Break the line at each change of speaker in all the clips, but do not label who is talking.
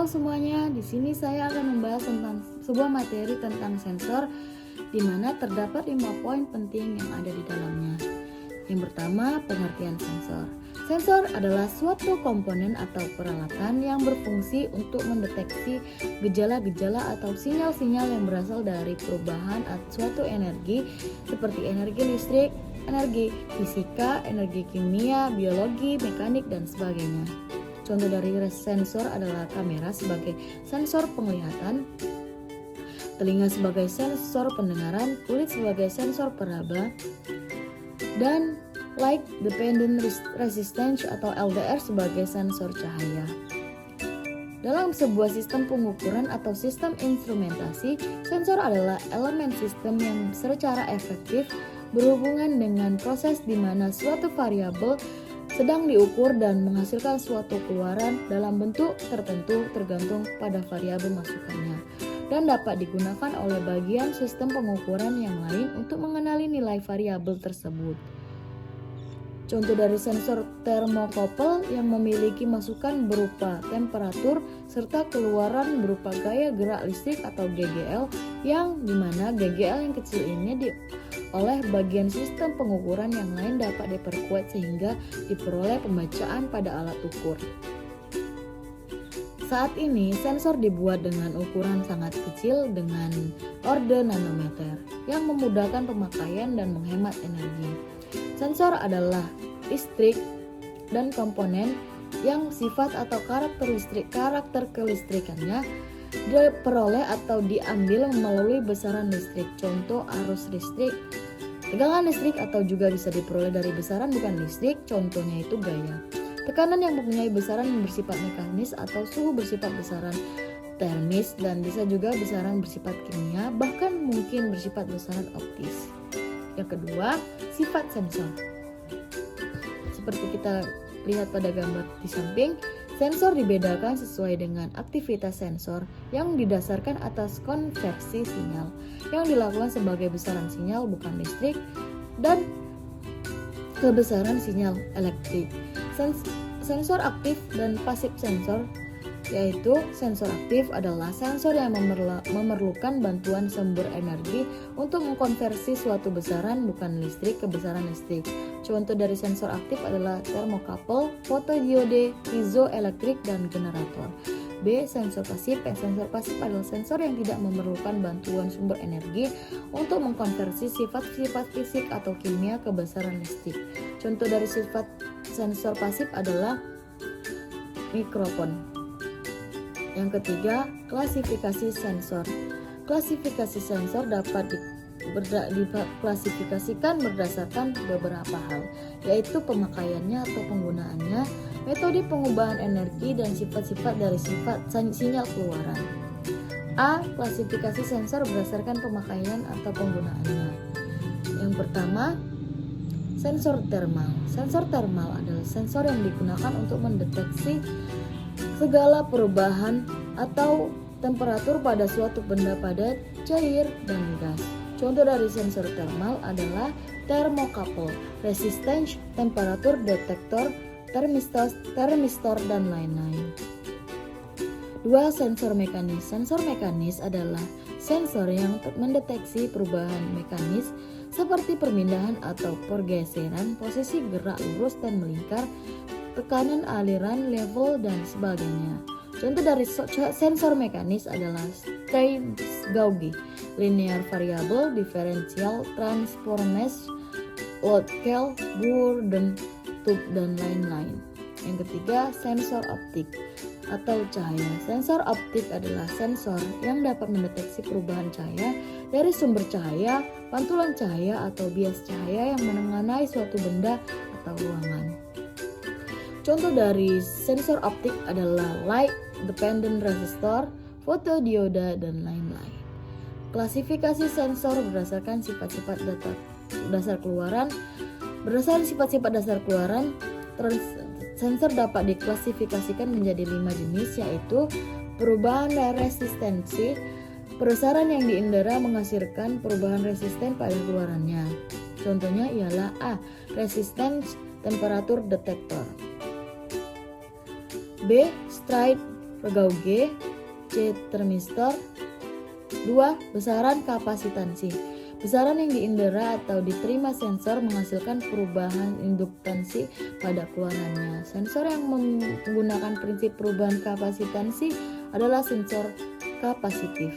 Halo semuanya, di sini saya akan membahas tentang sebuah materi tentang sensor di mana terdapat 5 poin penting yang ada di dalamnya. Yang pertama, pengertian sensor. Sensor adalah suatu komponen atau peralatan yang berfungsi untuk mendeteksi gejala-gejala atau sinyal-sinyal yang berasal dari perubahan suatu energi seperti energi listrik, energi fisika, energi kimia, biologi, mekanik, dan sebagainya. Contoh dari sensor adalah kamera sebagai sensor penglihatan, telinga sebagai sensor pendengaran, kulit sebagai sensor peraba, dan light dependent resistance atau LDR sebagai sensor cahaya. Dalam sebuah sistem pengukuran atau sistem instrumentasi, sensor adalah elemen sistem yang secara efektif berhubungan dengan proses di mana suatu variabel sedang diukur dan menghasilkan suatu keluaran dalam bentuk tertentu tergantung pada variabel masukannya, dan dapat digunakan oleh bagian sistem pengukuran yang lain untuk mengenali nilai variabel tersebut. Contoh dari sensor termokouple yang memiliki masukan berupa temperatur serta keluaran berupa gaya gerak listrik atau GGL, yang dimana GGL yang kecil ini oleh bagian sistem pengukuran yang lain dapat diperkuat sehingga diperoleh pembacaan pada alat ukur. Saat ini sensor dibuat dengan ukuran sangat kecil dengan orde nanometer yang memudahkan pemakaian dan menghemat energi. Sensor adalah listrik dan komponen yang sifat atau karakter kelistrikannya diperoleh atau diambil melalui besaran listrik. Contoh arus listrik, tegangan listrik, atau juga bisa diperoleh dari besaran bukan listrik, contohnya itu gaya. Tekanan yang mempunyai besaran bersifat mekanis atau suhu bersifat besaran termis, dan bisa juga besaran bersifat kimia, bahkan mungkin bersifat besaran optis. Yang kedua, sifat sensor. Seperti kita lihat pada gambar di samping, sensor dibedakan sesuai dengan aktivitas sensor yang didasarkan atas konversi sinyal yang dilakukan sebagai besaran sinyal bukan listrik dan kebesaran sinyal elektrik. Sensor aktif dan pasif sensor, yaitu sensor aktif adalah sensor yang memerlukan bantuan sumber energi untuk mengkonversi suatu besaran bukan listrik ke besaran listrik. Contoh dari sensor aktif adalah termokouple, fotodiode, piezoelektrik, dan generator. B. Sensor pasif. Sensor pasif adalah sensor yang tidak memerlukan bantuan sumber energi untuk mengkonversi sifat-sifat fisik atau kimia ke besaran listrik. Contoh dari sifat sensor pasif adalah mikrofon. Yang ketiga, klasifikasi sensor. Klasifikasi sensor dapat diklasifikasikan berdasarkan beberapa hal, yaitu pemakaiannya atau penggunaannya, metode pengubahan energi, dan sifat-sifat dari sinyal keluaran. A. Klasifikasi sensor berdasarkan pemakaian atau penggunaannya. Yang pertama, sensor termal. Sensor termal adalah sensor yang digunakan untuk mendeteksi segala perubahan atau temperatur pada suatu benda padat, cair, dan gas. Contoh dari sensor termal adalah termokouple, resistance, temperatur detektor, termistor, dan lain-lain. 2. Sensor mekanis. Sensor mekanis adalah sensor yang mendeteksi perubahan mekanis seperti perpindahan atau pergeseran, posisi gerak lurus dan melingkar, tekanan aliran, level, dan sebagainya. Contoh dari sensor mekanis adalah strain gauge, linear variable, differential transformers, load scale, Bourdon tube, dan lain-lain. Yang ketiga, sensor optik atau cahaya. Sensor optik adalah sensor yang dapat mendeteksi perubahan cahaya dari sumber cahaya, pantulan cahaya, atau bias cahaya yang mengenai suatu benda atau ruangan. Contoh dari sensor optik adalah light dependent resistor, fotodioda, dan lain-lain. Klasifikasi sensor berdasarkan sifat-sifat dasar keluaran. Berdasarkan sifat-sifat dasar keluaran, sensor dapat diklasifikasikan menjadi 5 jenis, yaitu perubahan resistensi. Besaran yang diindera menghasilkan perubahan resisten pada keluarannya. Contohnya ialah A. Resistance temperatur detektor. B. Stride Gauge, C. Termistor. 2. Besaran kapasitansi. Besaran yang diindera atau diterima sensor menghasilkan perubahan induktansi pada keluarannya. Sensor yang menggunakan prinsip perubahan kapasitansi adalah sensor kapasitif.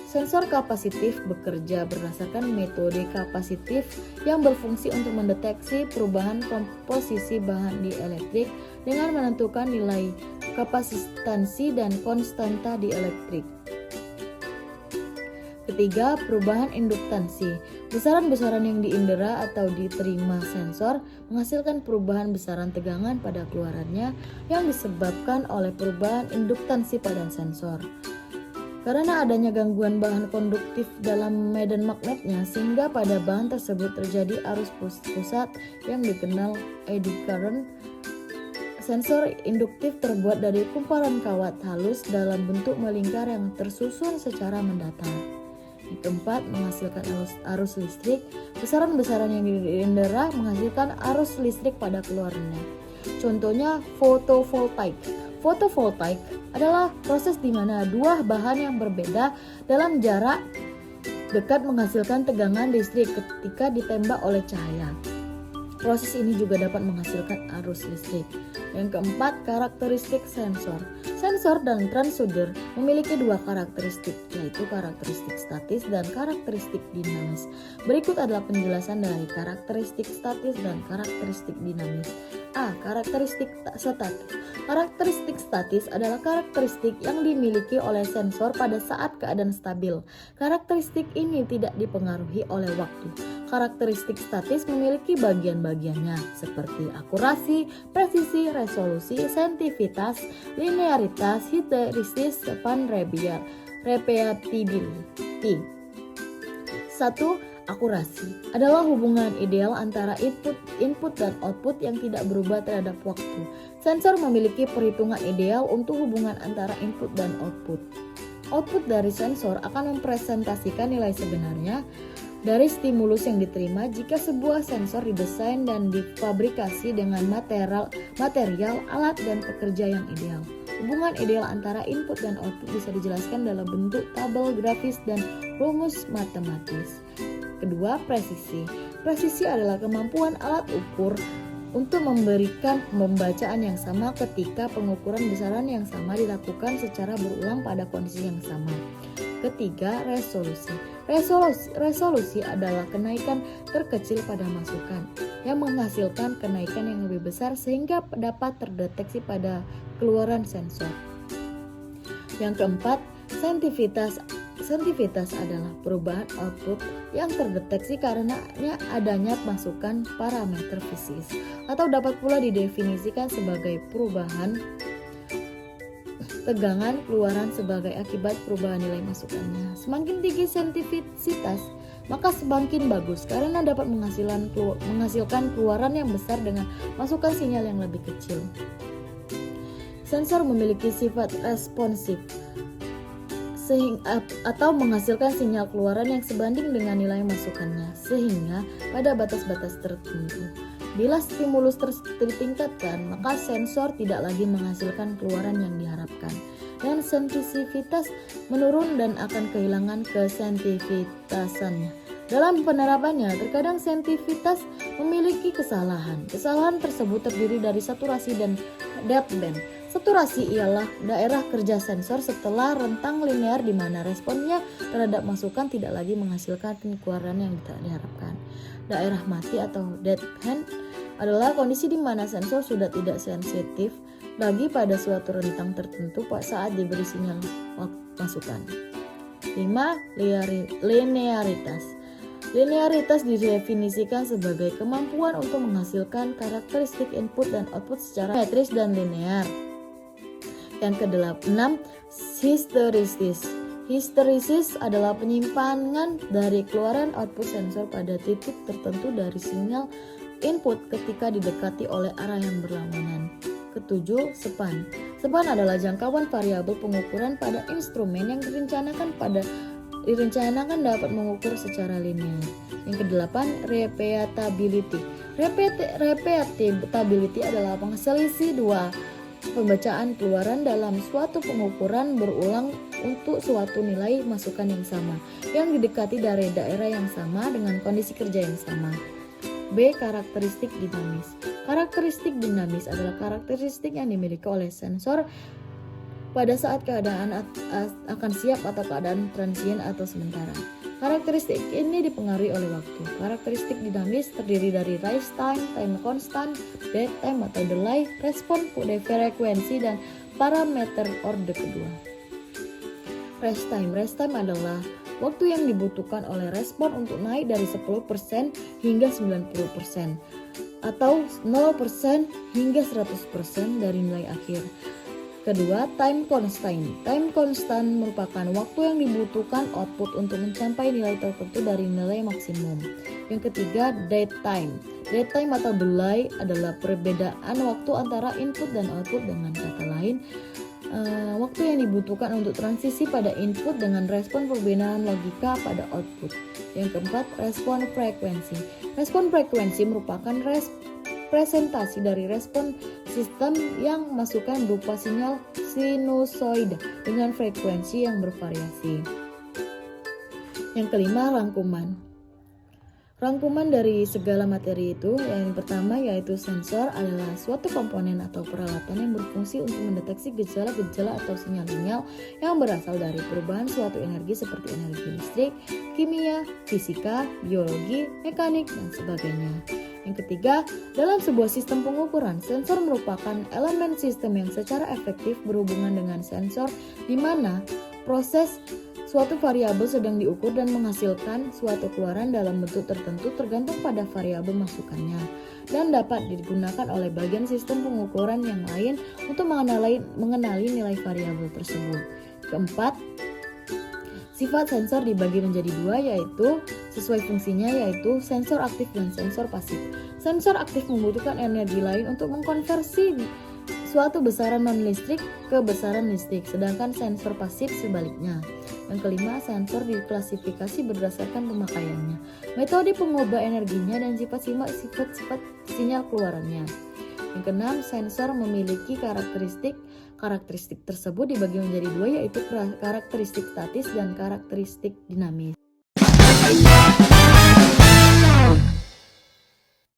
Sensor kapasitif bekerja berdasarkan metode kapasitif yang berfungsi untuk mendeteksi perubahan komposisi bahan dielektrik dengan menentukan nilai kapasitansi dan konstanta dielektrik. Ketiga, perubahan induktansi. Besaran-besaran yang diindera atau diterima sensor menghasilkan perubahan besaran tegangan pada keluarannya yang disebabkan oleh perubahan induktansi pada sensor. Karena adanya gangguan bahan konduktif dalam medan magnetnya, sehingga pada bahan tersebut terjadi arus pusat yang dikenal eddy current. Sensor induktif terbuat dari kumparan kawat halus dalam bentuk melingkar yang tersusun secara mendatar. Yang keempat, menghasilkan arus listrik. Besaran-besaran yang diindera menghasilkan arus listrik pada keluarannya. Contohnya fotovoltaik. Fotovoltaik adalah proses di mana dua bahan yang berbeda dalam jarak dekat menghasilkan tegangan listrik ketika ditembak oleh cahaya. Proses ini juga dapat menghasilkan arus listrik. Yang keempat, karakteristik sensor. Sensor dan transducer memiliki dua karakteristik, yaitu karakteristik statis dan karakteristik dinamis. Berikut adalah penjelasan dari karakteristik statis dan karakteristik dinamis. A. Karakteristik statis. Karakteristik statis adalah karakteristik yang dimiliki oleh sensor pada saat keadaan stabil. Karakteristik ini tidak dipengaruhi oleh waktu. Karakteristik statis memiliki bagian-bagiannya seperti akurasi, presisi, resolusi, sensitivitas, linearitas, histeresis, repeatability. 1. Akurasi adalah hubungan ideal antara input dan output yang tidak berubah terhadap waktu. Sensor memiliki perhitungan ideal untuk hubungan antara input dan output. Output dari sensor akan mempresentasikan nilai sebenarnya dari stimulus yang diterima jika sebuah sensor didesain dan difabrikasi dengan material, alat, dan pekerja yang ideal. Hubungan ideal antara input dan output bisa dijelaskan dalam bentuk tabel grafis dan rumus matematis. Kedua, presisi. Presisi adalah kemampuan alat ukur untuk memberikan pembacaan yang sama ketika pengukuran besaran yang sama dilakukan secara berulang pada kondisi yang sama. Ketiga, resolusi. Resolusi adalah kenaikan terkecil pada masukan yang menghasilkan kenaikan yang lebih besar sehingga dapat terdeteksi pada keluaran sensor. Yang keempat, sensitivitas. Sensitivitas adalah perubahan output yang terdeteksi karena adanya masukan parameter fisik, atau dapat pula didefinisikan sebagai perubahan tegangan keluaran sebagai akibat perubahan nilai masukannya. Semakin tinggi sensitivitas, maka semakin bagus karena dapat menghasilkan keluaran yang besar dengan masukan sinyal yang lebih kecil. Sensor memiliki sifat responsif atau menghasilkan sinyal keluaran yang sebanding dengan nilai masukannya, sehingga pada batas-batas tertentu, bila stimulus ditingkatkan, maka sensor tidak lagi menghasilkan keluaran yang diharapkan, dan sensitivitas menurun dan akan kehilangan kesensitivitasannya. Dalam penerapannya, terkadang sensitivitas memiliki kesalahan. Kesalahan tersebut terdiri dari saturasi dan deadband. Saturasi ialah daerah kerja sensor setelah rentang linear di mana responnya terhadap masukan tidak lagi menghasilkan keluaran yang tidak diharapkan. Daerah mati atau deadband adalah kondisi di mana sensor sudah tidak sensitif lagi pada suatu rentang tertentu saat diberi sinyal masukan. 5. Linearitas. Linearitas didefinisikan sebagai kemampuan untuk menghasilkan karakteristik input dan output secara metris dan linear. Yang ke-6, histeresis. Histeresis adalah penyimpangan dari keluaran output sensor pada titik tertentu dari sinyal input ketika didekati oleh arah yang berlawanan. Ke-7, span. Span adalah jangkauan variabel pengukuran pada instrumen yang direncanakan dapat mengukur secara linear. Yang ke-8, repeatability. Repeatability adalah selisih dua pembacaan keluaran dalam suatu pengukuran berulang untuk suatu nilai masukan yang sama, yang didekati dari daerah yang sama dengan kondisi kerja yang sama. B. Karakteristik dinamis. Karakteristik dinamis adalah karakteristik yang dimiliki oleh sensor pada saat keadaan akan siap atau keadaan transient atau sementara. Karakteristik ini dipengaruhi oleh waktu. Karakteristik dinamis terdiri dari rise time, time constant, dead time atau delay, respon frekuensi, dan parameter orde kedua. Rest time adalah waktu yang dibutuhkan oleh respon untuk naik dari 10% hingga 90% atau 0% hingga 100% dari nilai akhir. Kedua, time constant. Time constant merupakan waktu yang dibutuhkan output untuk mencapai nilai tertentu dari nilai maksimum. Yang ketiga, dead time. Dead time atau delay adalah perbedaan waktu antara input dan output. Dengan kata lain, waktu yang dibutuhkan untuk transisi pada input dengan respon perbedaan logika pada output. Yang keempat, respon frekuensi. Respon frekuensi merupakan presentasi dari respon sistem yang masukkan berupa sinyal sinusoida dengan frekuensi yang bervariasi. Yang kelima, rangkuman. Rangkuman dari segala materi itu, yang pertama yaitu sensor adalah suatu komponen atau peralatan yang berfungsi untuk mendeteksi gejala-gejala atau sinyal-sinyal yang berasal dari perubahan suatu energi seperti energi listrik, kimia, fisika, biologi, mekanik, dan sebagainya. Yang ketiga, dalam sebuah sistem pengukuran, sensor merupakan elemen sistem yang secara efektif berhubungan dengan sensor di mana proses suatu variabel sedang diukur dan menghasilkan suatu keluaran dalam bentuk tertentu tergantung pada variabel masukannya dan dapat digunakan oleh bagian sistem pengukuran yang lain untuk mengenali nilai variabel tersebut. Keempat, sifat sensor dibagi menjadi dua, yaitu sesuai fungsinya, yaitu sensor aktif dan sensor pasif. Sensor aktif membutuhkan energi lain untuk mengkonversi suatu besaran non-listrik ke besaran listrik, sedangkan sensor pasif sebaliknya. Yang kelima, sensor diklasifikasi berdasarkan pemakaiannya, metode pengubah energinya, dan sifat-sifat sinyal keluarannya. Yang keenam, sensor memiliki karakteristik. Karakteristik tersebut dibagi menjadi dua, yaitu karakteristik statis dan karakteristik dinamis.